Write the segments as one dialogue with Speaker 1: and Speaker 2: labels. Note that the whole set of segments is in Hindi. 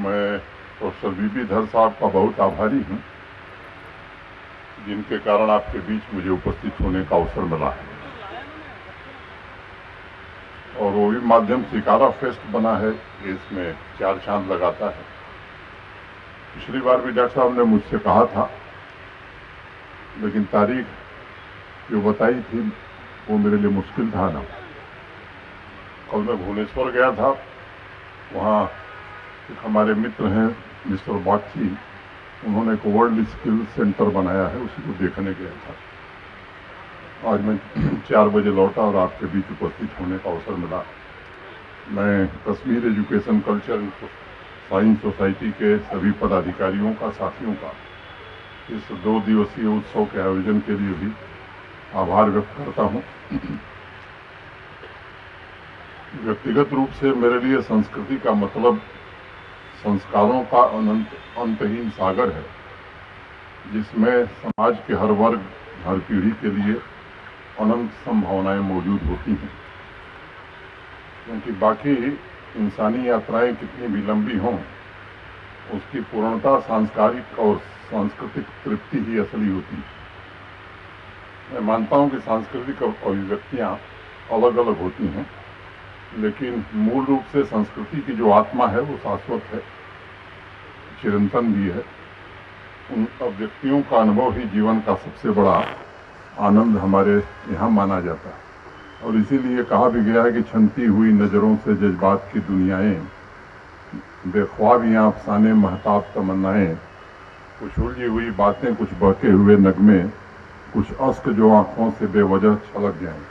Speaker 1: मैं प्रोफेसर वीपी धर साहब का बहुत आभारी हूँ, जिनके कारण आपके बीच मुझे उपस्थित होने का अवसर मिला है। और वो भी माध्यम सिकारा फेस्ट बना है, इसमें 4 चांद लगाता है। पिछली बार भी डॉक्टर साहब ने मुझसे कहा था, लेकिन तारीख जो बताई थी वो मेरे लिए मुश्किल था ना। कल मैं भुवनेश्वर गया था, वहाँ एक हमारे मित्र हैं मिस्टर बागची, उन्होंने एक वर्ल्ड स्किल सेंटर बनाया है, उसी को देखने गया था। आज मैं 4 बजे लौटा और आपके बीच उपस्थित होने का अवसर मिला। मैं Kashmir education culture science society के सभी पदाधिकारियों का, साथियों का इस 2 दिवसीय उत्सव के आयोजन के लिए भी आभार व्यक्त करता हूँ। व्यक्तिगत रूप से मेरे लिए संस्कृति का मतलब संस्कारों का अंतहीन सागर है, जिसमें समाज के हर वर्ग, हर पीढ़ी के लिए अनंत संभावनाएं मौजूद होती हैं। क्योंकि बाकी इंसानी यात्राएं कितनी भी लंबी हों, उसकी पूर्णता सांस्कारिक और सांस्कृतिक तृप्ति ही असली होती है। मैं मानता हूं कि सांस्कृतिक अभिव्यक्तियां अलग अलग होती हैं, लेकिन मूल रूप से संस्कृति की जो आत्मा है वो शाश्वत है, चिरंतन भी है। उन अभिव्यक्तियों का अनुभव ही जीवन का सबसे बड़ा आनंद हमारे यहाँ माना जाता है। और इसीलिए कहा भी गया है कि छनती हुई नजरों से जज्बात की दुनियाएं, बेख्वाबियां अफसाने महताब तमन्नाएं, कुछ उलझी हुई बातें, कुछ बहके हुए नगमे, कुछ अश्क जो आंखों से बेवजह छलक जाएं।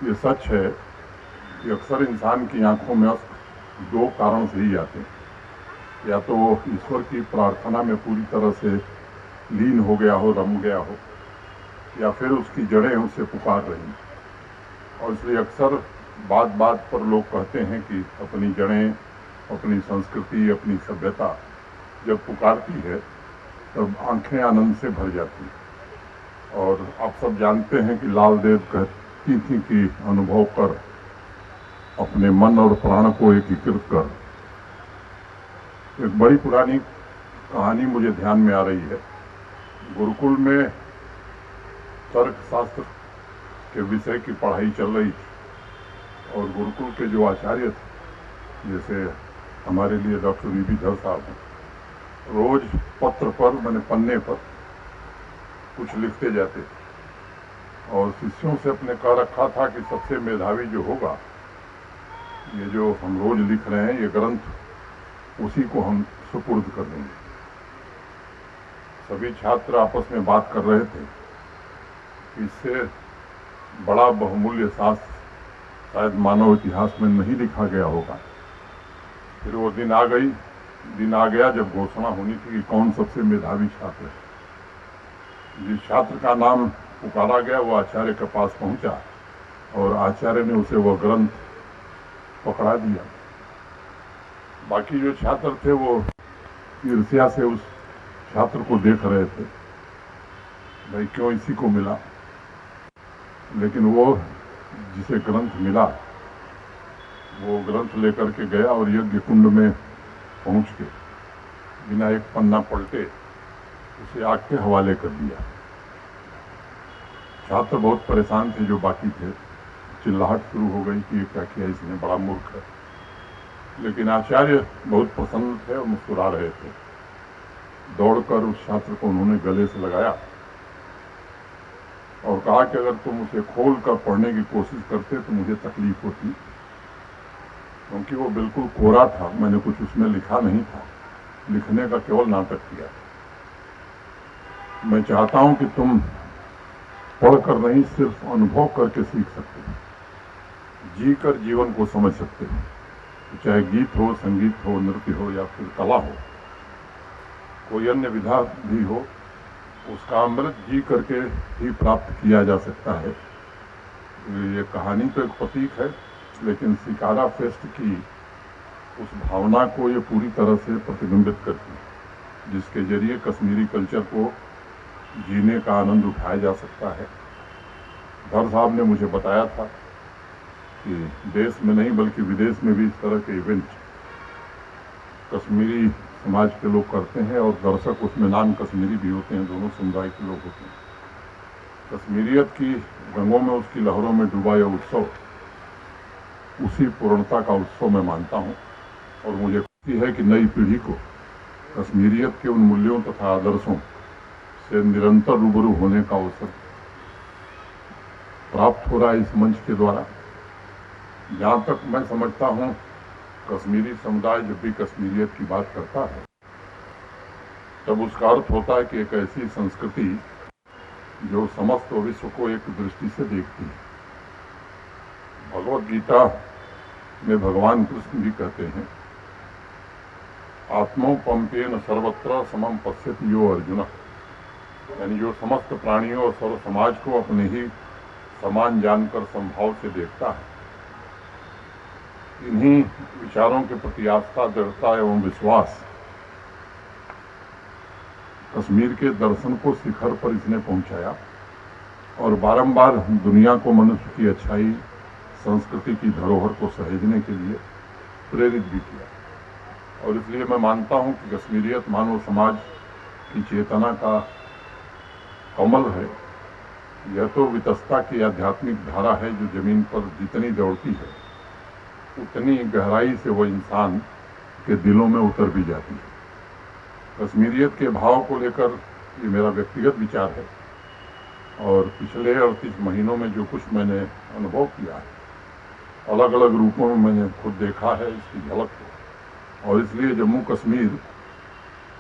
Speaker 1: ये सच है कि अक्सर इंसान की आंखों में अश्क 2 कारण से ही आते हैं। या तो वो ईश्वर की प्रार्थना में पूरी तरह से लीन हो गया हो, रम गया हो, या फिर उसकी जड़ें उसे पुकार रही। और इसलिए अक्सर बात बात पर लोग कहते हैं कि अपनी जड़ें, अपनी संस्कृति, अपनी सभ्यता जब पुकारती है तब आंखें आनंद से भर जाती हैं। और आप सब जानते हैं कि लाल देव कहती थी कि अनुभव कर, अपने मन और प्राण को एकीकृत कर। एक बड़ी पुरानी कहानी मुझे ध्यान में आ रही है। गुरुकुल में तर्कशास्त्र के विषय की पढ़ाई चल रही थी और गुरुकुल के जो आचार्य थे, जैसे हमारे लिए डॉक्टर वीपी धर साहब हैं, रोज पत्र पर, मैंने पन्ने पर कुछ लिखते जाते और शिष्यों से अपने कह रखा था कि सबसे मेधावी जो होगा, ये जो हम रोज लिख रहे हैं, ये ग्रंथ उसी को हम सुपुर्द कर देंगे। सभी छात्र आपस में बात कर रहे थे, इससे बड़ा बहुमूल्य शास्त्र शायद मानव इतिहास में नहीं लिखा गया होगा। फिर वो दिन आ गया जब घोषणा होनी थी कि कौन सबसे मेधावी छात्र है। जिस छात्र का नाम पुकारा गया वो आचार्य के पास पहुंचा और आचार्य ने उसे वह ग्रंथ पकड़ा दिया। बाकी जो छात्र थे वो ईर्ष्या से उस छात्र को देख रहे थे, भाई क्यों इसी को मिला। लेकिन वो जिसे ग्रंथ मिला, वो ग्रंथ लेकर के गया और यज्ञ कुंड में पहुंच के बिना एक पन्ना पलटे उसे आग के हवाले कर दिया। छात्र बहुत परेशान थे, जो बाकी थे। चिल्लाहट शुरू हो गई कि ये क्या किया इसने, बड़ा मूर्ख है। लेकिन आचार्य बहुत प्रसन्न थे और मुस्कुरा रहे थे। दौड़कर उस छात्र को उन्होंने गले से लगाया और कहा कि अगर तुम उसे खोल कर पढ़ने की कोशिश करते तो मुझे तकलीफ होती, क्योंकि वो बिल्कुल कोरा था, मैंने कुछ उसमें लिखा नहीं था, लिखने का केवल नाटक किया। मैं चाहता हूं कि तुम पढ़कर नहीं, सिर्फ अनुभव करके सीख सकते हो, जी कर जीवन को समझ सकते हो। चाहे गीत हो, संगीत हो, नृत्य हो या फिर कला हो, कोई अन्य विधा भी हो, उसका अमृत जी करके ही प्राप्त किया जा सकता है। ये कहानी तो एक प्रतीक है, लेकिन सिकारा फेस्ट की उस भावना को ये पूरी तरह से प्रतिबिंबित करती है, जिसके जरिए कश्मीरी कल्चर को जीने का आनंद उठाया जा सकता है। धर साहब ने मुझे बताया था कि देश में नहीं बल्कि विदेश में भी इस तरह के इवेंट कश्मीरी समाज के लोग करते हैं और दर्शक उसमें नॉन कश्मीरी भी होते हैं, दोनों समुदाय के लोग होते हैं। कश्मीरियत की रंगों में, उसकी लहरों में डूबा यह उत्सव उसी पूर्णता का उत्सव मैं मानता हूँ और मुझे खुशी है कि नई पीढ़ी को कश्मीरियत के उन मूल्यों तथा आदर्शों से निरंतर रूबरू होने का अवसर प्राप्त हो रहा है इस मंच के द्वारा। जहाँ तक मैं समझता हूँ, कश्मीरी समुदाय जब भी कश्मीरियत की बात करता है तब उसका अर्थ होता है कि एक ऐसी संस्कृति जो समस्त विश्व को एक दृष्टि से देखती है। भगवत गीता में भगवान कृष्ण भी कहते हैं, आत्मोपम्पेन सर्वत्र समम पश्यति यो अर्जुन, यानी जो समस्त प्राणियों और सर्व समाज को अपने ही समान जानकर समभाव से देखता है। इन्हीं विचारों के प्रति आस्था, दृढ़ता एवं विश्वास कश्मीर के दर्शन को शिखर पर इसने पहुंचाया और बारंबार दुनिया को मनुष्य की अच्छाई, संस्कृति की धरोहर को सहेजने के लिए प्रेरित भी किया। और इसलिए मैं मानता हूं कि कश्मीरियत मानव समाज की चेतना का कमल है। यह तो वितस्ता की आध्यात्मिक धारा है जो जमीन पर जितनी दौड़ती है उतनी गहराई से वो इंसान के दिलों में उतर भी जाती है। कश्मीरियत के भाव को लेकर ये मेरा व्यक्तिगत विचार है और पिछले 38 महीनों में जो कुछ मैंने अनुभव किया है, अलग अलग रूपों में मैंने खुद देखा है इसकी झलक को। और इसलिए जम्मू कश्मीर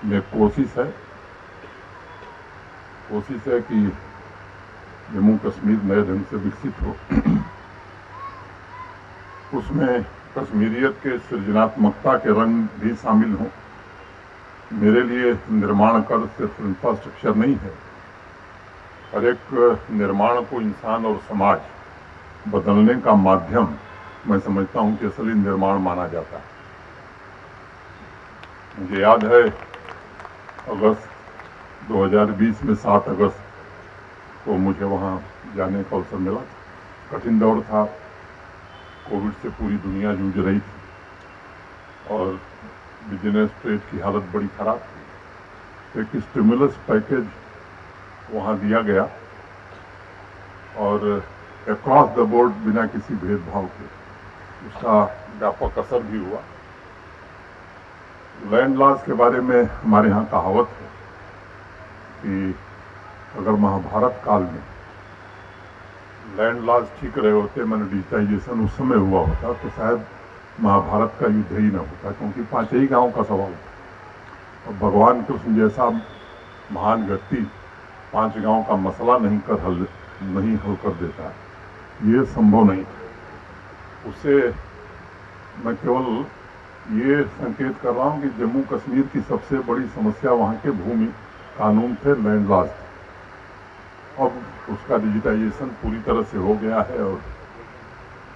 Speaker 1: में कोशिश है कि जम्मू कश्मीर नए ढंग से विकसित हो। उसमें कश्मीरियत के सृजनात्मकता के रंग भी शामिल हों। मेरे लिए निर्माण कर सिर्फ इंफ्रास्ट्रक्चर नहीं है, हर एक निर्माण को इंसान और समाज बदलने का माध्यम मैं समझता हूं कि असली निर्माण माना जाता है। मुझे याद है अगस्त 2020 में 7 अगस्त को मुझे वहां जाने का अवसर मिला। कठिन दौर था, कोविड से पूरी दुनिया जूझ रही थी और बिजनेस ट्रेड की हालत बड़ी खराब थी। एक स्टिमुलस पैकेज वहाँ दिया गया और अक्रॉस द बोर्ड बिना किसी भेदभाव के उसका व्यापक असर भी हुआ। लैंड लॉस के बारे में हमारे यहाँ कहावत है कि अगर महाभारत काल में लैंड लॉस ठीक रहे होते, मैंने डिजिटाइजेशन उस समय हुआ होता तो शायद महाभारत का युद्ध ही न होता, क्योंकि 5 ही गांव का सवाल था। और भगवान कृष्ण जैसा महान व्यक्ति 5 गांव का मसला नहीं हल कर देता, ये संभव नहीं था। उससे मैं केवल ये संकेत कर रहा हूँ कि जम्मू कश्मीर की सबसे बड़ी समस्या वहाँ के भूमि कानून थे, लैंड लॉस थे। अब उसका डिजिटाइजेशन पूरी तरह से हो गया है और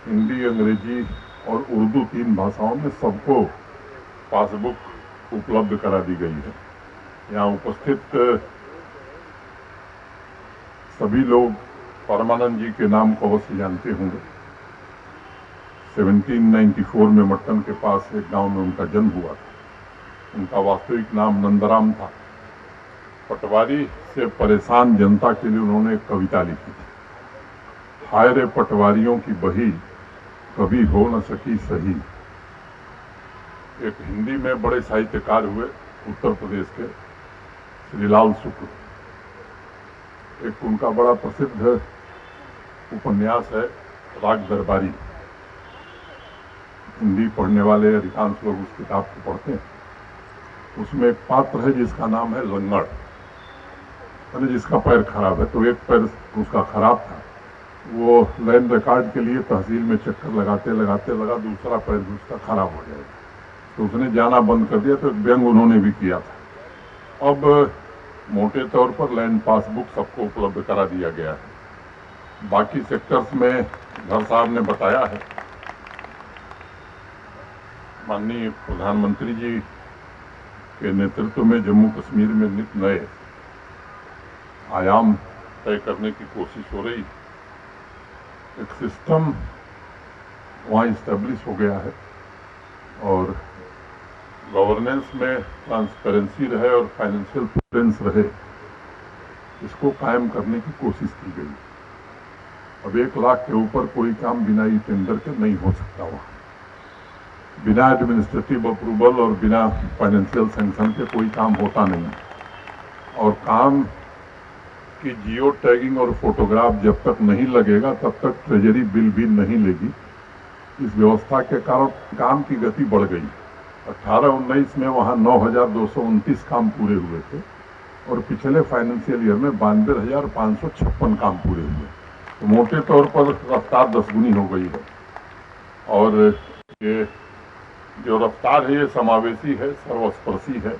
Speaker 1: हिंदी, अंग्रेजी और उर्दू 3 भाषाओं में सबको पासबुक उपलब्ध करा दी गई है। यहाँ उपस्थित सभी लोग परमानंद जी के नाम को अवश्य जानते होंगे। 1794 में मट्टन के पास एक गांव में उनका जन्म हुआ था। उनका वास्तविक नाम नंदराम था। पटवारी से परेशान जनता के लिए उन्होंने एक कविता लिखी थी, हाय रे पटवारियों की बही कभी हो न सकी सही। एक हिंदी में बड़े साहित्यकार हुए उत्तर प्रदेश के श्रीलाल शुक्ल। एक उनका बड़ा प्रसिद्ध उपन्यास है राग दरबारी। हिंदी पढ़ने वाले अधिकांश लोग उस किताब को पढ़ते हैं। उसमें एक पात्र है जिसका नाम है लंगड़, यानी जिसका पैर खराब है। तो एक पैर उसका खराब था, वो लैंड रिकॉर्ड के लिए तहसील में चक्कर लगाते लगा दूसरा पैर भी उसका खराब हो जाएगा, तो उसने जाना बंद कर दिया। तो एक व्यंग उन्होंने भी किया था। अब मोटे तौर पर लैंड पासबुक सबको उपलब्ध करा दिया गया है। बाकी सेक्टर्स में घर साहब ने बताया है, माननीय प्रधानमंत्री जी के नेतृत्व में जम्मू कश्मीर में नित नए आयाम तय करने की कोशिश हो रही। एक सिस्टम वहाँ इस्टेब्लिश हो गया है और गवर्नेंस में ट्रांसपेरेंसी रहे और फाइनेंशियल प्रूडेंस रहे, इसको कायम करने की कोशिश की गई। अब 1 लाख के ऊपर कोई काम बिना ई टेंडर के नहीं हो सकता वहाँ, बिना एडमिनिस्ट्रेटिव अप्रूवल और बिना फाइनेंशियल सैंक्शन के कोई काम होता नहीं। और काम की जियो टैगिंग और फोटोग्राफ जब तक नहीं लगेगा तब तक ट्रेजरी बिल भी नहीं लेगी। इस व्यवस्था के कारण काम की गति बढ़ गई। 18-19 में वहाँ 9,229 काम पूरे हुए थे और पिछले फाइनेंशियल ईयर में 92,556 काम पूरे हुए। तो मोटे तौर पर रफ्तार 10 गुनी हो गई है। और ये जो रफ्तार है ये समावेशी है, सर्वस्पर्शी है,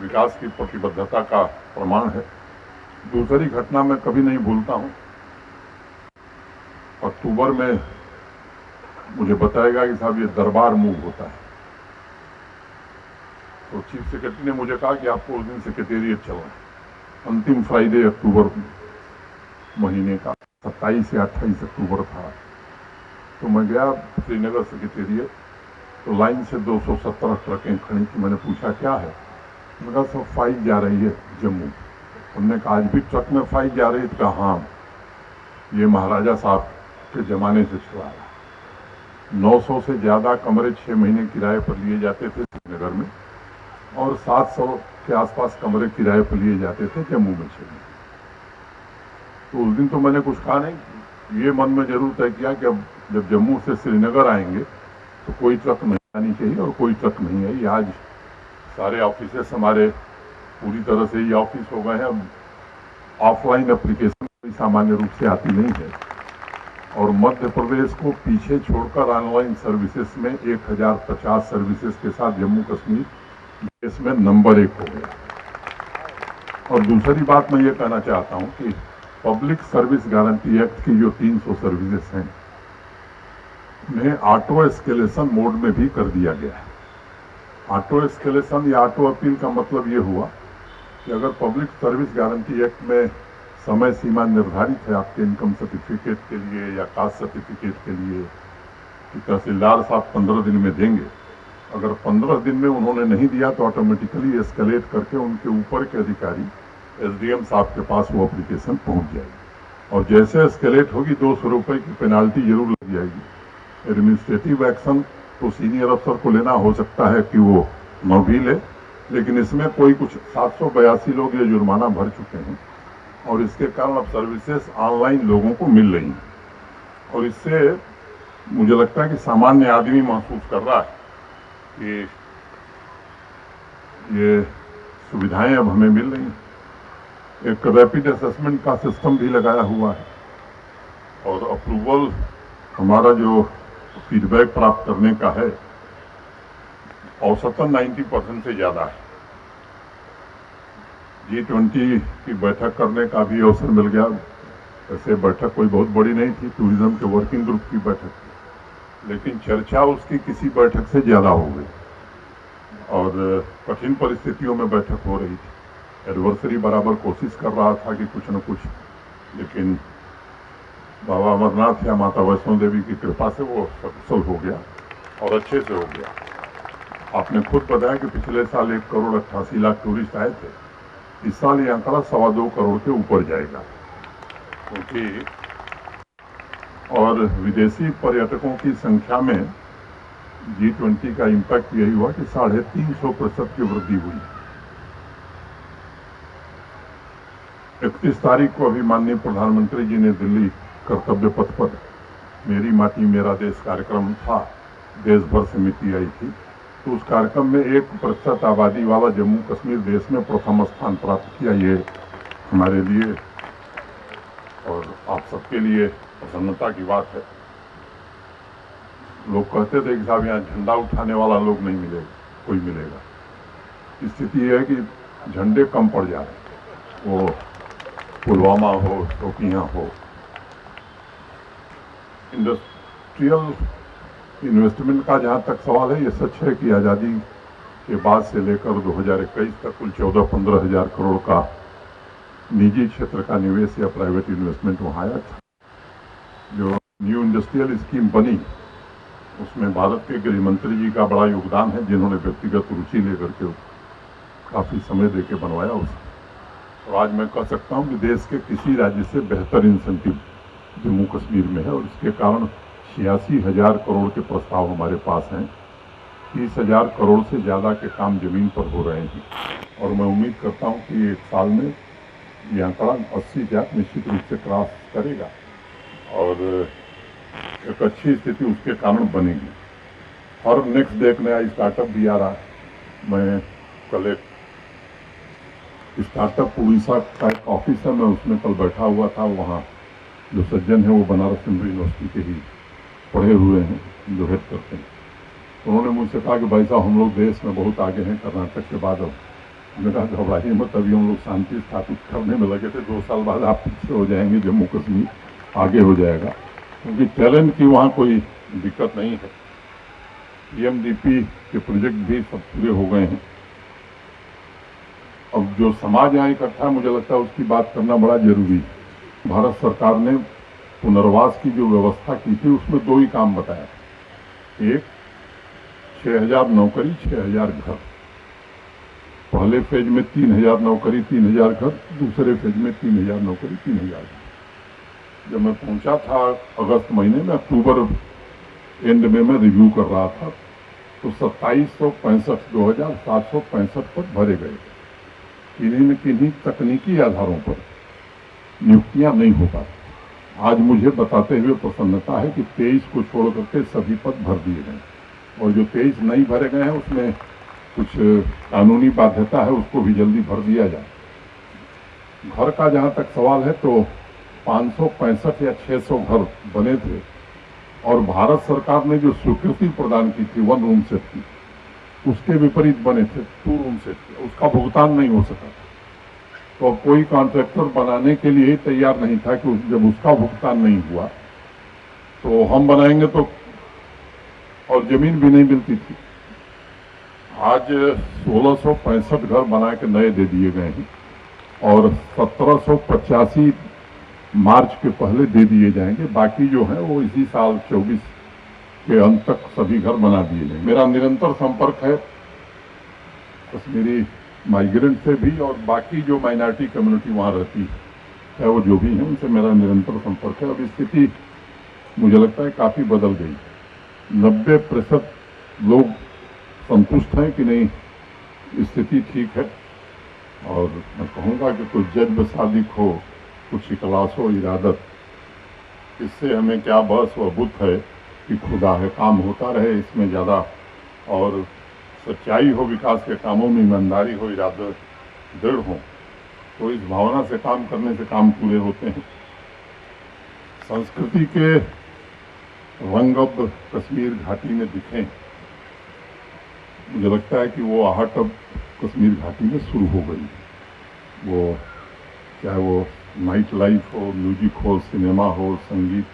Speaker 1: विकास की प्रतिबद्धता का प्रमाण है। दूसरी घटना मैं कभी नहीं भूलता हूँ। अक्टूबर में मुझे बताएगा कि साहब ये दरबार मूव होता है, तो चीफ सेक्रेटरी ने मुझे कहा कि आपको उस दिन सेक्रेटेरिएट चलना है। अंतिम फ्राइडे अक्टूबर महीने का 27 या 28 अक्टूबर था। तो मैं गया श्रीनगर सेक्रेटेरिएट, तो लाइन से 217 ट्रकें खड़ी थी। मैंने पूछा क्या है? मैंने कहा सब फाइल जा रही है जम्मू। हमने कहा आज भी ट्रक में फाइल जा रही थी? कहा हाँ, ये महाराजा साहब के जमाने से चला रहा। 900 से ज्यादा कमरे 6 महीने किराए पर लिए जाते थे श्रीनगर में और 700 के आसपास कमरे किराए पर लिए जाते थे जम्मू में 6 महीने। तो उस दिन तो मैंने कुछ कहा नहीं। ये मन में जरूर तय किया कि अब जब जम्मू से श्रीनगर आएंगे तो कोई ट्रक नहीं आनी चाहिए, और कोई ट्रक नहीं आई। आज सारे ऑफिसेस हमारे पूरी तरह से ये ऑफिस हो गए हैं। अब ऑफलाइन एप्लीकेशन कोई सामान्य रूप से आती नहीं है, और मध्य प्रदेश को पीछे छोड़कर ऑनलाइन सर्विसेज में 1050 सर्विसेज के साथ जम्मू कश्मीर देश में नंबर 1 हो गया। और दूसरी बात मैं ये कहना चाहता हूँ कि पब्लिक सर्विस गारंटी एक्ट की जो 300 सर्विसेज हैं उन्हें ऑटो एस्केलेशन मोड में भी कर दिया गया है। ऑटो एस्केलेशन या ऑटो अपील का मतलब ये हुआ कि अगर पब्लिक सर्विस गारंटी एक्ट में समय सीमा निर्धारित है आपके इनकम सर्टिफिकेट के लिए या कास्ट सर्टिफिकेट के लिए कि तहसीलदार साहब 15 दिन में देंगे, अगर 15 दिन में उन्होंने नहीं दिया तो ऑटोमेटिकली एस्केलेट करके उनके ऊपर के अधिकारी एसडीएम साहब के पास वो एप्लीकेशन पहुंच जाएगी। और जैसे एस्केलेट होगी 200 रुपये की पेनाल्टी जरूर लग जाएगी। एडमिनिस्ट्रेटिव एक्शन तो सीनियर अफसर को लेना हो सकता है कि वो न भी ले, लेकिन इसमें कोई कुछ 782 लोग ये जुर्माना भर चुके हैं और इसके कारण अब सर्विसेज ऑनलाइन लोगों को मिल रही हैं। और इससे मुझे लगता है कि सामान्य आदमी महसूस कर रहा है कि ये सुविधाएं अब हमें मिल रही हैं। एक रैपिड असेसमेंट का सिस्टम भी लगाया हुआ है और अप्रूवल हमारा जो फीडबैक प्राप्त करने का है औसतन 90% से ज्यादा है। G20 की बैठक करने का भी अवसर मिल गया। ऐसे बैठक कोई बहुत बड़ी नहीं थी, टूरिज्म के वर्किंग ग्रुप की बैठक थी, लेकिन चर्चा उसकी किसी बैठक से ज्यादा हो गई और कठिन परिस्थितियों में बैठक हो रही थी। एडवर्सरी बराबर कोशिश कर रहा था कि कुछ न कुछ, लेकिन बाबा अमरनाथ या माता वैष्णो देवी की कृपा से वो सफल हो गया और अच्छे से हो गया। आपने खुद बताया कि पिछले साल 1,88,00,000 टूरिस्ट आए थे। इस साल ये आंकड़ा 2.25 करोड़ के ऊपर जाएगा, क्योंकि और विदेशी पर्यटकों की संख्या में G20 का इम्पैक्ट यही हुआ कि 350% की वृद्धि हुई। 31 तारीख को अभी माननीय प्रधानमंत्री जी ने दिल्ली कर्तव्य पथ पर मेरी माटी मेरा देश कार्यक्रम था, देश भर से मिट्टी आई थी। तो उस कार्यक्रम में 1% आबादी वाला जम्मू कश्मीर देश में प्रथम स्थान प्राप्त किया। ये हमारे लिए और आप सबके लिए प्रसन्नता की बात है। लोग कहते थे कि साहब यहाँ झंडा उठाने वाला लोग नहीं मिलेगा, कोई मिलेगा। स्थिति यह है कि झंडे कम पड़ जा रहे, वो पुलवामा हो, शोपियां हो। इंडस्ट्रियल इन्वेस्टमेंट का जहाँ तक सवाल है, ये सच है कि आज़ादी के बाद से लेकर 2021 तक कुल 14-15 हज़ार करोड़ का निजी क्षेत्र का निवेश या प्राइवेट इन्वेस्टमेंट वहाँ आया था। जो न्यू इंडस्ट्रियल स्कीम बनी उसमें भारत के गृह मंत्री जी का बड़ा योगदान है, जिन्होंने व्यक्तिगत रुचि लेकर के काफ़ी समय देके बनवाया उसे। और आज मैं कह सकता हूँ कि देश के किसी राज्य से बेहतर इंसेंटिव जम्मू कश्मीर में है, और इसके कारण 86,000 करोड़ के प्रस्ताव हमारे पास हैं। 30,000 करोड़ से ज़्यादा के काम जमीन पर हो रहे हैं, और मैं उम्मीद करता हूँ कि एक साल में ये आंकड़ा 80,000 निश्चित रूप से क्रॉस करेगा, और एक अच्छी स्थिति उसके कारण बनेगी। और नेक्स्ट डे एक नया स्टार्टअप भी आ रहा है। मैं कल एक स्टार्टअप उड़ीसा का एक ऑफिस है, मैं उसमें कल बैठा हुआ था। वहाँ जो सज्जन है वो बनारस हिंदू यूनिवर्सिटी के ही पढ़े हुए हैं, जो हेड करते हैं। उन्होंने मुझसे कहा कि भाई साहब, हम लोग देश में बहुत आगे हैं कर्नाटक के बाद। अब मेरा घबराइए मत, अभी हम लोग शांति स्थापित करने में लगे थे। 2 साल बाद आप पीछे हो जाएंगे, जम्मू कश्मीर आगे हो जाएगा, क्योंकि टैलेंट की वहाँ कोई दिक्कत नहीं है। PMDP के प्रोजेक्ट भी सब पूरे हो गए हैं। अब जो समाज यहाँ इकट्ठा है, मुझे लगता है उसकी बात करना बड़ा जरूरी है। भारत सरकार ने पुनर्वास की जो व्यवस्था की थी, उसमें 2 ही काम बताया। एक, 6,000 नौकरी, 6,000 घर। पहले फेज में 3,000 नौकरी, 3,000 घर। दूसरे फेज में 3,000 नौकरी, 3,000 घर। जब मैं पहुंचा था अगस्त महीने में, अक्टूबर एंड में मैं रिव्यू कर रहा था, तो 2,765 पद भरे गए। किन्हीं न किन्हीं तकनीकी आधारों पर नियुक्तियां नहीं हो पाती। आज मुझे बताते हुए प्रसन्नता है कि 23 को छोड़ करके सभी पद भर दिए गए, और जो 23 नहीं भरे गए हैं उसमें कुछ कानूनी बाध्यता है, उसको भी जल्दी भर दिया जाए। घर का जहां तक सवाल है, तो 565 या 600 घर बने थे, और भारत सरकार ने जो स्वीकृति प्रदान की थी 1 रूम सेट की, उसके विपरीत बने थे 2 रूम सेट की। उसका भुगतान नहीं हो सका, तो कोई कॉन्ट्रैक्टर बनाने के लिए तैयार नहीं था कि जब उसका भुगतान नहीं हुआ तो हम बनाएंगे तो, और जमीन भी नहीं मिलती थी। आज 1665 घर बना के नए दे दिए गए हैं, और 1785 मार्च के पहले दे दिए जाएंगे। बाकी जो है वो इसी साल 24 के अंत तक सभी घर बना दिए जाएंगे। मेरा निरंतर संपर्क है कश्मीरी माइग्रेंट से भी, और बाकी जो माइनॉरिटी कम्युनिटी वहाँ रहती है वो जो भी है, उनसे मेरा निरंतर संपर्क है। अब स्थिति मुझे लगता है काफ़ी बदल गई। 90% लोग संतुष्ट हैं कि नहीं, स्थिति ठीक है। और मैं कहूँगा कि कुछ जज्ब सादिक हो, कुछ इखलास हो, इरादत, इससे हमें क्या बस व बुत है कि खुदा है। काम होता रहे इसमें ज़्यादा, और सच्चाई हो, विकास के कामों में ईमानदारी हो, इरादत दृढ़ हो, तो इस भावना से काम करने से काम पूरे होते हैं। संस्कृति के रंग अब कश्मीर घाटी में दिखे। मुझे लगता है कि वो आहट अब कश्मीर घाटी में शुरू हो गई। वो चाहे वो नाइट लाइफ हो, म्यूजिक हो, सिनेमा हो, संगीत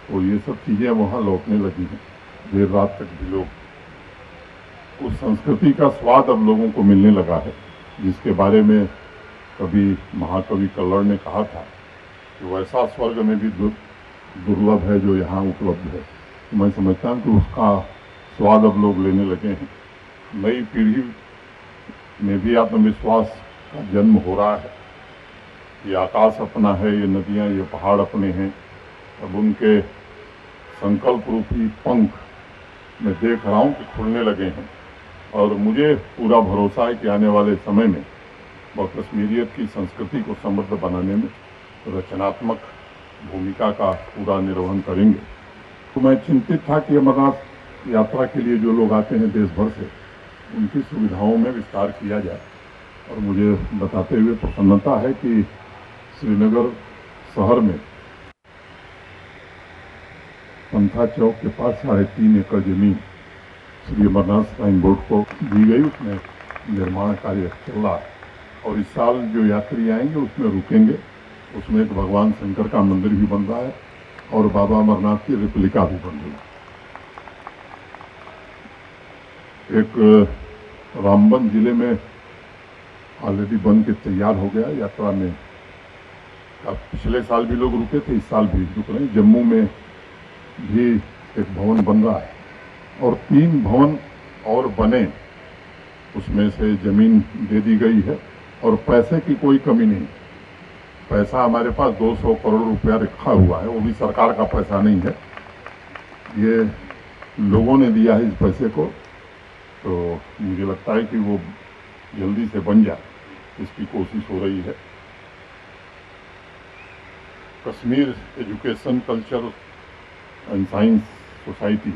Speaker 1: हो, ये सब चीज़ें वहाँ लौटने लगी हैं। देर रात तक भी लोग उस संस्कृति का स्वाद अब लोगों को मिलने लगा है, जिसके बारे में कभी महाकवि कल्लड़ ने कहा था कि वैसा स्वर्ग में भी दुर्लभ है जो यहाँ उपलब्ध है। तो मैं समझता हूँ कि उसका स्वाद अब लोग लेने लगे हैं। नई पीढ़ी में भी आत्मविश्वास का जन्म हो रहा है। ये आकाश अपना है, ये नदियाँ, ये पहाड़ अपने हैं। अब उनके संकल्प रूपी पंख मैं देख रहा हूँ कि खुलने लगे हैं, और मुझे पूरा भरोसा है कि आने वाले समय में वह कश्मीरियत की संस्कृति को समृद्ध बनाने में रचनात्मक भूमिका का पूरा निर्वहन करेंगे। तो मैं चिंतित था कि अमरनाथ यात्रा के लिए जो लोग आते हैं देश भर से, उनकी सुविधाओं में विस्तार किया जाए। और मुझे बताते हुए प्रसन्नता है कि श्रीनगर शहर में पंथा चौक के पास 3.5 एकड़ जमीन श्री अमरनाथ श्राइन बोर्ड को दी गई। उसमें निर्माण कार्य चल रहा है, और इस साल जो यात्री आएंगे उसमें रुकेंगे। उसमें एक भगवान शंकर का मंदिर भी बन रहा है, और बाबा अमरनाथ की रेप्लिका भी बन रही है। एक रामबन जिले में ऑलरेडी बन के तैयार हो गया यात्रा में। अब पिछले साल भी लोग रुके थे, इस साल भी रुक रहे हैं। जम्मू में भी एक भवन बन रहा है। और 3 भवन और बने, उसमें से जमीन दे दी गई है और पैसे की कोई कमी नहीं। पैसा हमारे पास 200 करोड़ रुपया रखा हुआ है, वो भी सरकार का पैसा नहीं है, ये लोगों ने दिया है इस पैसे को। तो मुझे लगता है कि वो जल्दी से बन जाए, इसकी कोशिश हो रही है। Kashmir education culture and science society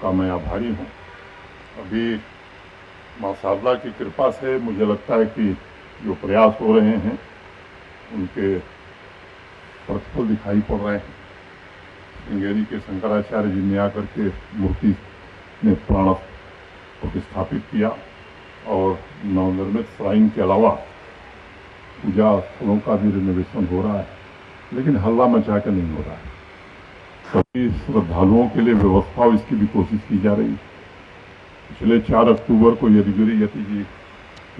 Speaker 1: का मैं आभारी हूँ। अभी माशाअल्लाह की कृपा से मुझे लगता है कि जो प्रयास हो रहे हैं उनके प्रतिफल दिखाई पड़ रहे हैं। श्रृंगेरी के शंकराचार्य जी ने आकर के मूर्ति में प्राण प्रतिष्ठापित किया और नवनिर्मित श्राइन के अलावा पूजा स्थलों का भी रिनोवेशन हो रहा है, लेकिन हल्ला मचा के नहीं हो रहा है। सभी श्रद्धालुओं के लिए व्यवस्था और इसकी भी कोशिश की जा रही है। पिछले 4 अक्टूबर को यदुगिरी यति जी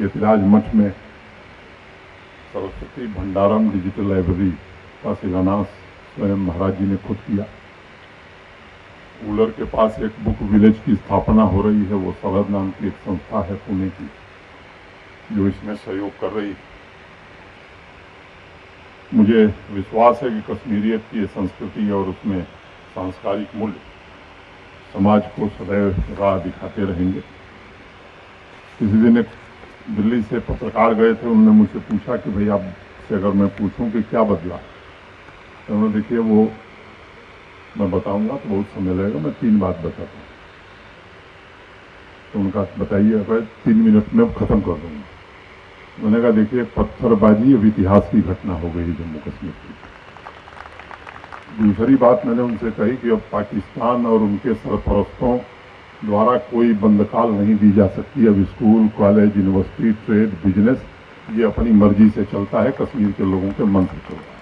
Speaker 1: यतिराज मठ में सरस्वती भंडारम डिजिटल लाइब्रेरी का शिलान्यास स्वयं महाराज जी ने खुद किया। उलर के पास एक बुक विलेज की स्थापना हो रही है, वो सरहद नाम की एक संस्था है पुणे की, जो इसमें सहयोग कर रही है। मुझे विश्वास है कि कश्मीरियत की संस्कृति और उसमें सांस्कृतिक मूल्य समाज को सदैव राह दिखाते रहेंगे। किसी दिन एक दिल्ली से पत्रकार गए थे, उन्होंने मुझसे पूछा कि भाई आपसे अगर मैं पूछूं कि क्या बदला, तो उन्होंने देखिए वो मैं बताऊंगा तो बहुत समय लगेगा, मैं 3 बात बताता हूँ। तो उनका बताइए, अगर 3 मिनट में खत्म कर दूंगा। मैंने कहा देखिए पत्थरबाजी अब इतिहास की घटना हो गई जम्मू कश्मीर की। दूसरी बात मैंने उनसे कही कि अब पाकिस्तान और उनके सरपरस्तों द्वारा कोई बंदकाल नहीं दी जा सकती। अब school, college, university, trade, business ये अपनी मर्जी से चलता है, कश्मीर के लोगों के मन से चलता है।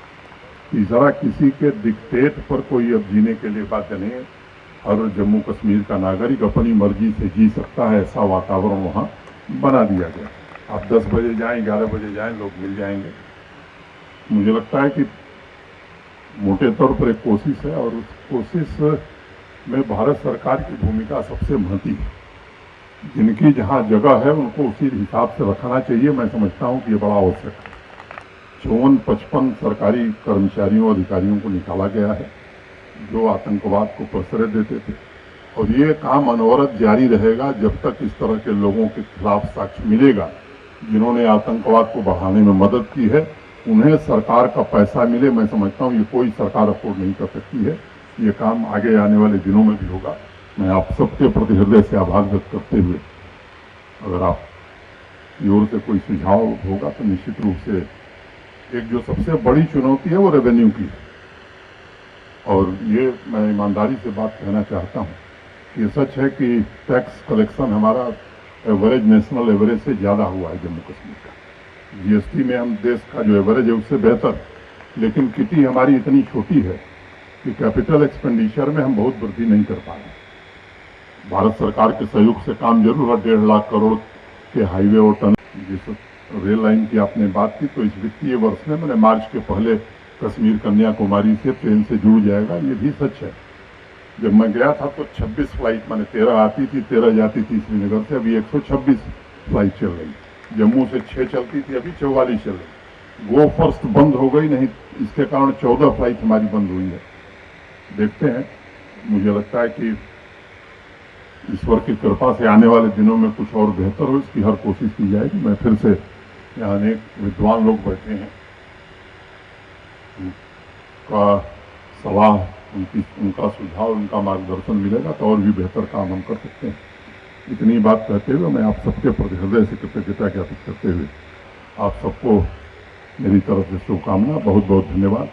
Speaker 1: तीसरा, किसी के डिक्टेट पर कोई अब जीने के लिए बाध्य नहीं है। हर जम्मू कश्मीर का नागरिक अपनी मर्जी से जी सकता है, ऐसा वातावरण वहाँ बना दिया गया। आप 10 बजे जाएं, 11 बजे जाएं, लोग मिल जाएंगे। मुझे लगता है कि मोटे तौर पर एक कोशिश है और उस कोशिश में भारत सरकार की भूमिका सबसे महती है। जिनकी जहाँ जगह है उनको उसी हिसाब से रखना चाहिए। मैं समझता हूँ कि ये बड़ा आवश्यक है। 54-55 सरकारी कर्मचारियों अधिकारियों को निकाला गया है जो आतंकवाद को प्रश्रय देते थे, और ये काम अनवरत जारी रहेगा जब तक इस तरह के लोगों के खिलाफ साक्ष्य मिलेगा जिन्होंने आतंकवाद को बढ़ाने में मदद की है। उन्हें सरकार का पैसा मिले, मैं समझता हूँ ये कोई सरकार अफोर्ड नहीं कर सकती है। ये काम आगे आने वाले दिनों में भी होगा। मैं आप सबके प्रति हृदय से आभार व्यक्त करते हुए, अगर आप की ओर से कोई सुझाव होगा तो निश्चित रूप से, एक जो सबसे बड़ी चुनौती है वो रेवेन्यू की है, और ये मैं ईमानदारी से बात कहना चाहता हूँ कि ये सच है कि टैक्स कलेक्शन हमारा एवरेज, नेशनल एवरेज से ज़्यादा हुआ है जम्मू कश्मीर का। जीएसटी में हम देश का जो एवरेज है उससे बेहतर, लेकिन किटी हमारी इतनी छोटी है कि कैपिटल एक्सपेंडिचर में हम बहुत वृद्धि नहीं कर पा रहे। भारत सरकार के सहयोग से काम जरूर है। 1.5 लाख करोड़ के हाईवे और टनल, जिस रेल लाइन की आपने बात की, तो इस वित्तीय वर्ष में मैंने मार्च के पहले कश्मीर कन्याकुमारी से ट्रेन से जुड़ जाएगा, ये भी सच है। जब मैं गया था तो 26 फ्लाइट, मैंने 13 आती थी, 13 जाती थी श्रीनगर से, अभी 126 फ्लाइट चल रही। जम्मू से 6 चलती थी, अभी 44 चल रही। गो फर्स्ट बंद हो गई, नहीं इसके कारण 14 फ्लाइट हमारी बंद हुई है। देखते हैं, मुझे लगता है कि ईश्वर की कृपा से आने वाले दिनों में कुछ और बेहतर हो, इसकी हर कोशिश की जाएगी। मैं फिर से, यहाँ अनेक विद्वान लोग बैठे हैं, उनका सलाह, उनका सुझाव, उनका मार्गदर्शन मिलेगा तो और भी बेहतर काम हम कर सकते हैं। इतनी बात कहते हुए मैं आप सबके प्रति हृदय से कृतज्ञता ज्ञापित करते हुए आप सबको मेरी तरफ से शुभकामना, बहुत बहुत धन्यवाद।